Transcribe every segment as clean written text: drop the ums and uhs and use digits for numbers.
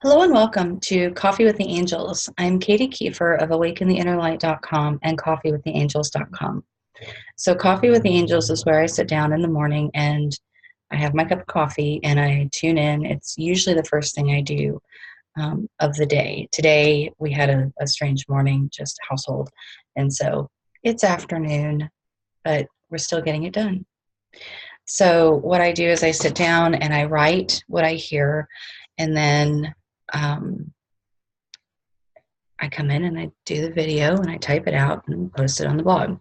Hello and welcome to Coffee with the Angels. I'm Katie Kiefer of awakentheinnerlight.com and coffeewiththeangels.com. So Coffee with the Angels is where I sit down in the morning and I have my cup of coffee and I tune in. It's usually the first thing I do of the day. Today we had a strange morning, just household. And so it's afternoon, but we're still getting it done. So what I do is I sit down and I write what I hear, and then I come in and I do the video and I type it out and post it on the blog.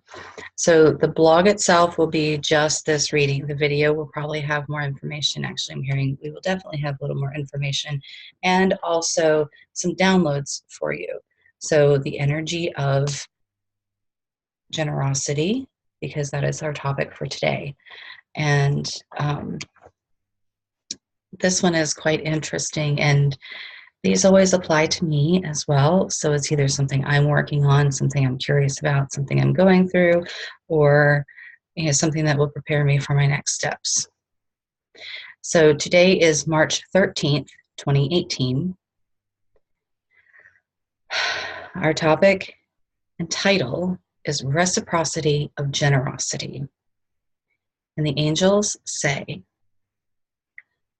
So the blog itself will be just this reading. The video will probably have more information. Actually, I'm hearing we will definitely have a little more information and also some downloads for you. So the energy of generosity, because that is our topic for today. And this one is quite interesting, and these always apply to me as well. So it's either something I'm working on, something I'm curious about, something I'm going through, or something that will prepare me for my next steps. So today is March 13th, 2018. Our topic and title is Reciprocity of Generosity. And the angels say,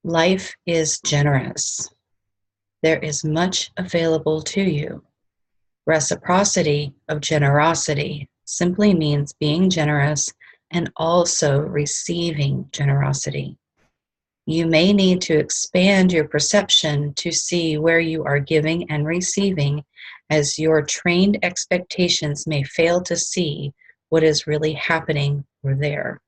life is generous. There is much available to you. Reciprocity of generosity simply means being generous and also receiving generosity. You may need to expand your perception to see where you are giving and receiving, as your trained expectations may fail to see what is really happening or there.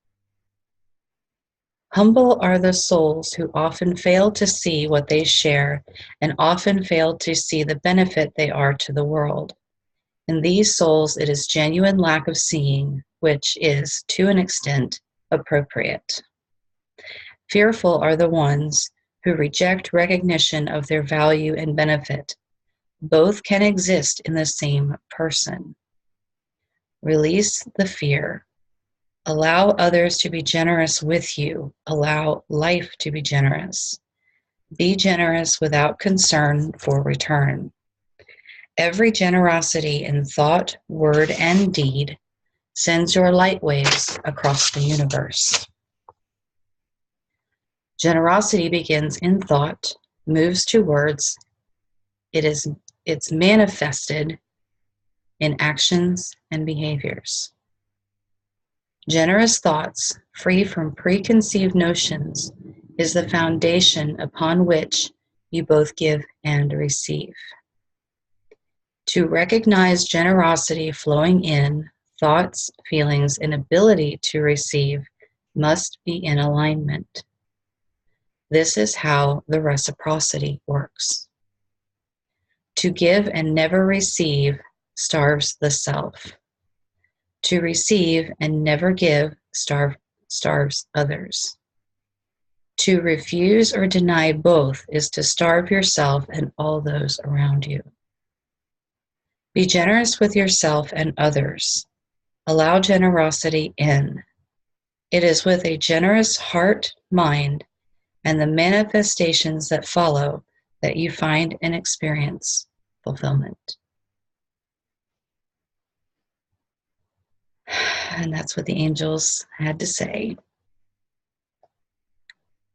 Humble are the souls who often fail to see what they share and often fail to see the benefit they are to the world. In these souls, it is genuine lack of seeing, which is, to an extent, appropriate. Fearful are the ones who reject recognition of their value and benefit. Both can exist in the same person. Release the fear. Allow others to be generous with you. Allow life to be generous. Be generous without concern for return. Every generosity in thought, word, and deed sends your light waves across the universe. Generosity begins in thought, moves to words. It's manifested in actions and behaviors. Generous thoughts, free from preconceived notions, is the foundation upon which you both give and receive. To recognize generosity flowing in, thoughts, feelings, and ability to receive must be in alignment. This is how the reciprocity works. To give and never receive starves the self. To receive and never give starves others. To refuse or deny both is to starve yourself and all those around you. Be generous with yourself and others. Allow generosity in. It is with a generous heart, mind, and the manifestations that follow that you find and experience fulfillment. And that's what the angels had to say.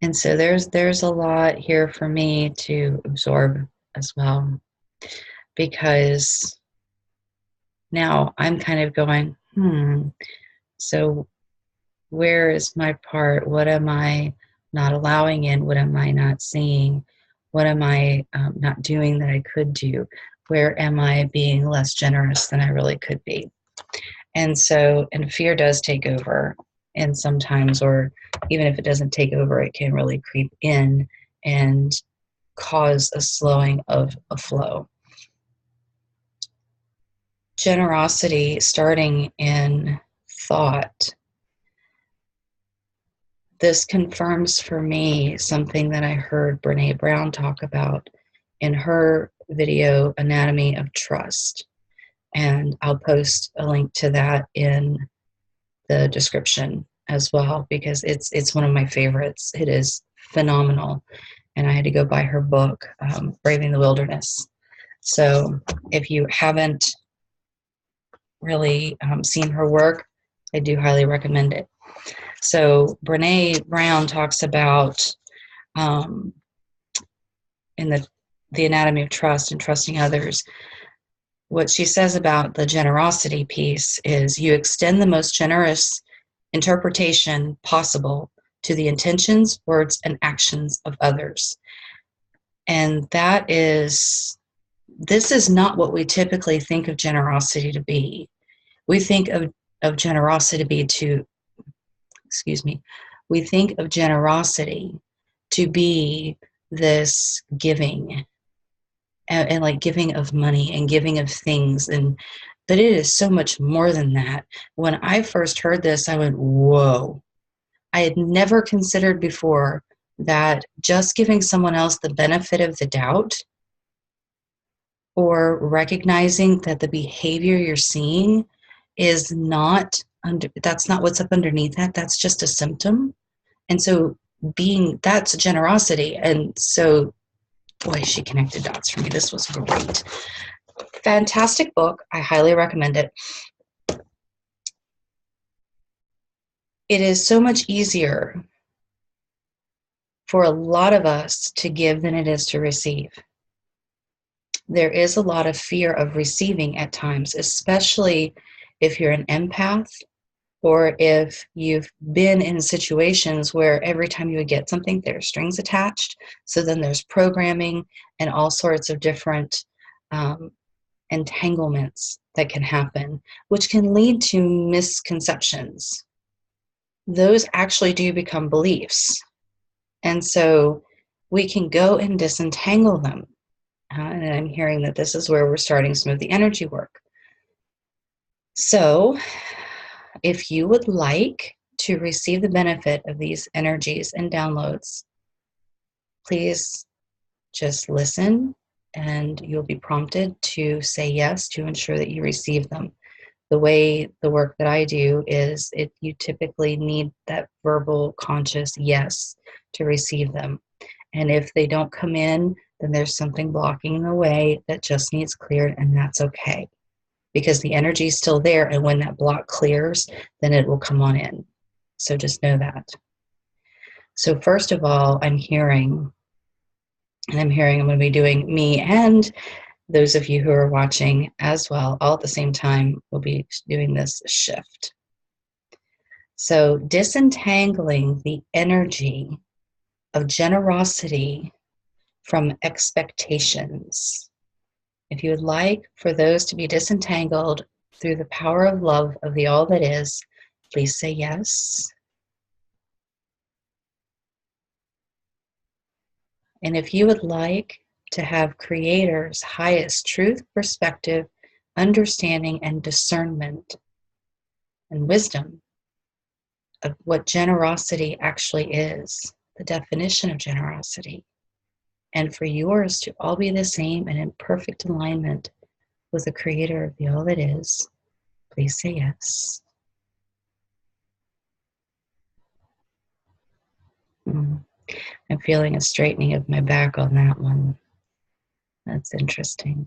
And so there's a lot here for me to absorb as well, because now I'm kind of going, so where is my part? What am I not allowing in? What am I not seeing? What am I not doing that I could do? Where am I being less generous than I really could be? And fear does take over. And sometimes, or even if it doesn't take over, it can really creep in and cause a slowing of a flow. Generosity starting in thought. This confirms for me something that I heard Brene Brown talk about in her video, Anatomy of Trust. And I'll post a link to that in the description as well, because it's one of my favorites. It is phenomenal. and I had to go buy her book, Braving the Wilderness. So if you haven't really seen her work, I do highly recommend it. So Brene Brown talks about in the Anatomy of Trust and trusting others. What she says about the generosity piece is you extend the most generous interpretation possible to the intentions, words, and actions of others. And this is not what we typically think of generosity to be. We think of generosity to be we think of generosity to be this giving and like giving of money and giving of things, but it is so much more than that. When I first heard this, I went, whoa. I had never considered before that just giving someone else the benefit of the doubt, or recognizing that the behavior you're seeing is that's not what's up underneath that's just a symptom. And so that's generosity. And so, boy, she connected dots for me. This was great. Fantastic book. I highly recommend it. It is so much easier for a lot of us to give than it is to receive. There is a lot of fear of receiving at times, especially if you're an empath, or if you've been in situations where every time you would get something, there are strings attached. So then there's programming and all sorts of different entanglements that can happen, which can lead to misconceptions. Those actually do become beliefs. And so we can go and disentangle them. And I'm hearing that this is where we're starting some of the energy work. So if you would like to receive the benefit of these energies and downloads, please just listen, and you'll be prompted to say yes to ensure that you receive them. The way the work that I do is you typically need that verbal conscious yes to receive them. And if they don't come in, then there's something blocking the way that just needs cleared, and that's okay. Because the energy is still there, and when that block clears, then it will come on in. So just know that. So first of all, I'm going to be doing me and those of you who are watching as well, all at the same time, we'll be doing this shift. So disentangling the energy of generosity from expectations. If you would like for those to be disentangled through the power of love of the all that is, please say yes. And if you would like to have Creator's highest truth, perspective, understanding, and discernment and wisdom of what generosity actually is, the definition of generosity, and for yours to all be the same and in perfect alignment with the Creator of the all that is, please say yes. I'm feeling a straightening of my back on that one. That's interesting.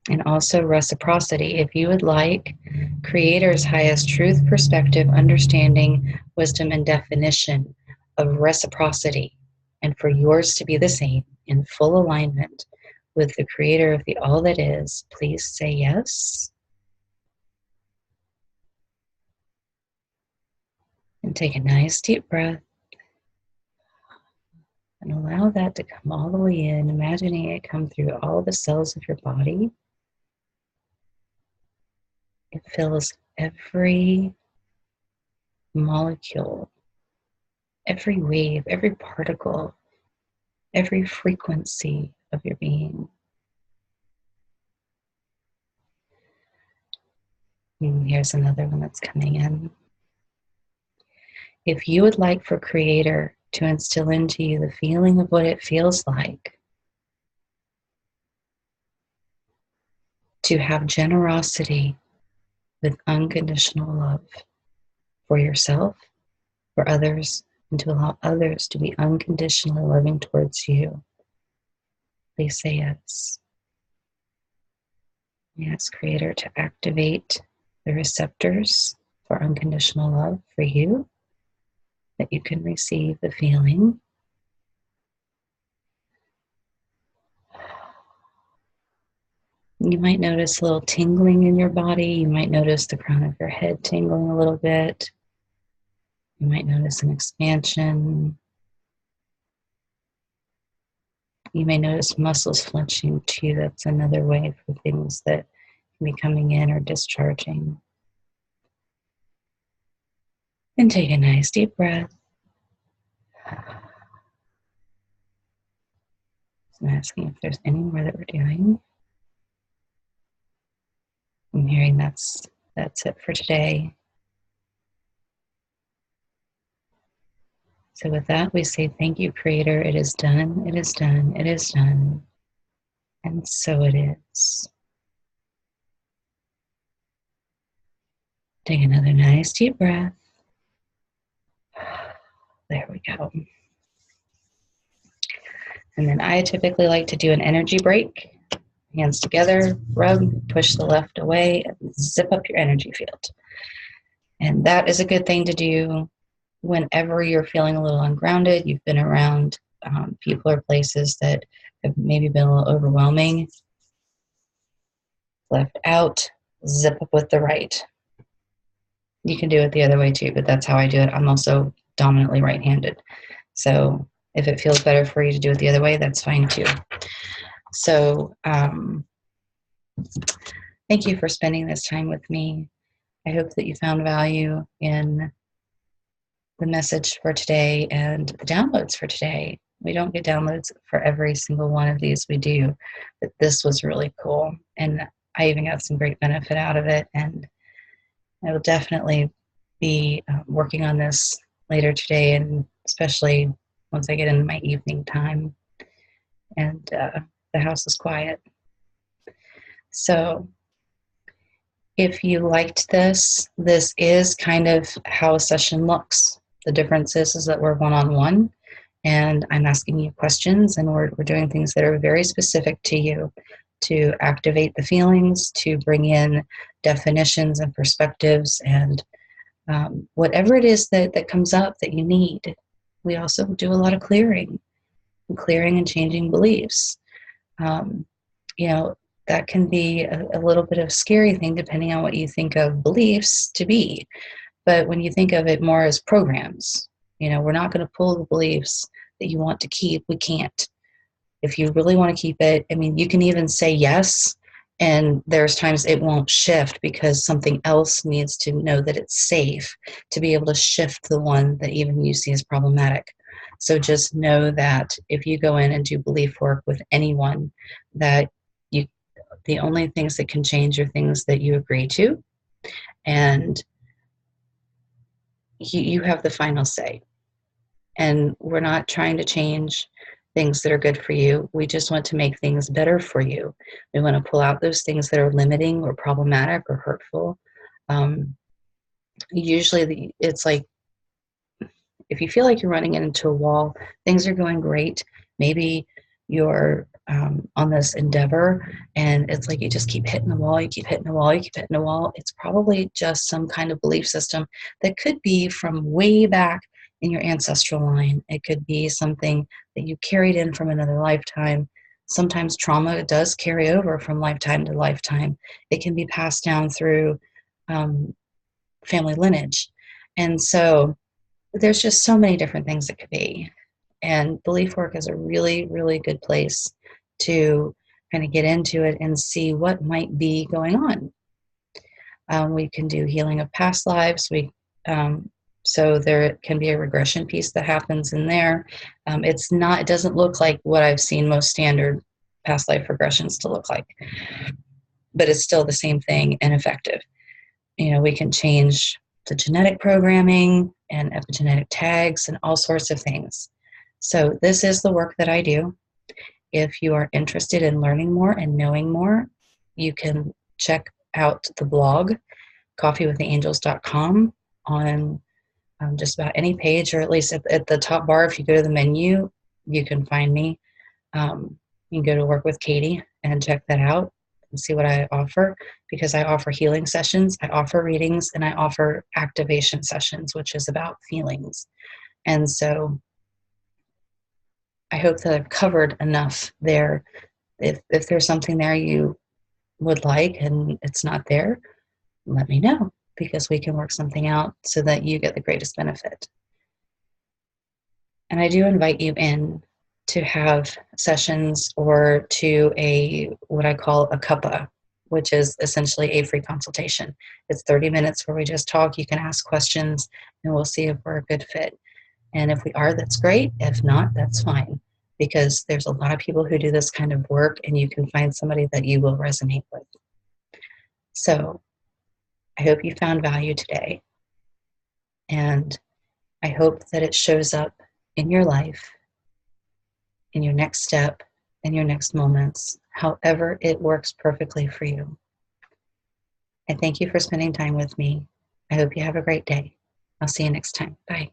And also reciprocity. If you would like Creator's highest truth, perspective, understanding, wisdom, and definition of reciprocity, and for yours to be the same in full alignment with the Creator of the all that is, please say yes. And take a nice deep breath. And allow that to come all the way in, imagining it come through all the cells of your body. It fills every molecule, every wave, every particle, every frequency of your being. And here's another one that's coming in. If you would like for Creator to instill into you the feeling of what it feels like to have generosity with unconditional love for yourself, for others, and to allow others to be unconditionally loving towards you. Please say yes. We ask Creator to activate the receptors for unconditional love for you, that you can receive the feeling. You might notice a little tingling in your body. You might notice the crown of your head tingling a little bit. You might notice an expansion. You may notice muscles flinching too. That's another way for things that can be coming in or discharging. And take a nice deep breath. So I'm asking if there's any more that we're doing. I'm hearing that's it for today. So with that, we say thank you, Creator. It is done. It is done. It is done. And so it is. Take another nice deep breath. There we go. And then I typically like to do an energy break. Hands together, rub, push the left away, and zip up your energy field. And that is a good thing to do whenever you're feeling a little ungrounded, you've been around people or places that have maybe been a little overwhelming. Left out, zip up with the right. You can do it the other way too, but that's how I do it. I'm also dominantly right-handed. So if it feels better for you to do it the other way, that's fine too. So thank you for spending this time with me. I hope that you found value in the message for today and the downloads for today. We don't get downloads for every single one of these we do, but this was really cool. And I even got some great benefit out of it. And I will definitely be working on this later today, and especially once I get into my evening time and the house is quiet. So if you liked this, this is kind of how a session looks. The difference is that we're one-on-one, and I'm asking you questions, and we're doing things that are very specific to you to activate the feelings, to bring in definitions and perspectives, and whatever it is that comes up that you need. We also do a lot of clearing and changing beliefs. That can be a little bit of a scary thing depending on what you think of beliefs to be. But when you think of it more as programs, we're not going to pull the beliefs that you want to keep. We can't. If you really want to keep it, you can even say yes, and there's times it won't shift because something else needs to know that it's safe to be able to shift the one that even you see as problematic. So just know that if you go in and do belief work with anyone, that the only things that can change are things that you agree to, and you have the final say. And we're not trying to change things that are good for you. We just want to make things better for you. We want to pull out those things that are limiting or problematic or hurtful. Usually it's like, if you feel like you're running into a wall, things are going great. Maybe you're on this endeavor and it's like you just keep hitting the wall, you keep hitting the wall, you keep hitting the wall. It's probably just some kind of belief system that could be from way back in your ancestral line. It could be something that you carried in from another lifetime. Sometimes trauma does carry over from lifetime to lifetime. It can be passed down through family lineage. And so there's just so many different things it could be. And belief work is a really, really good place to kind of get into it and see what might be going on. We can do healing of past lives. So there can be a regression piece that happens in there. It doesn't look like what I've seen most standard past life regressions to look like, but it's still the same thing and effective. We can change the genetic programming and epigenetic tags and all sorts of things. So this is the work that I do. If you are interested in learning more and knowing more, you can check out the blog, coffeewiththeangels.com. on just about any page, or at least at the top bar. If you go to the menu, you can find me. You can go to Work with Katie and check that out and see what I offer, because I offer healing sessions, I offer readings, and I offer activation sessions, which is about feelings. And so I hope that I've covered enough there. If there's something there you would like and it's not there, let me know, because we can work something out so that you get the greatest benefit. And I do invite you in to have sessions or to what I call a cuppa, which is essentially a free consultation. It's 30 minutes where we just talk. You can ask questions and we'll see if we're a good fit. And if we are, that's great. If not, that's fine, because there's a lot of people who do this kind of work, and you can find somebody that you will resonate with. So I hope you found value today, and I hope that it shows up in your life, in your next step, in your next moments, however it works perfectly for you. I thank you for spending time with me. I hope you have a great day. I'll see you next time. Bye.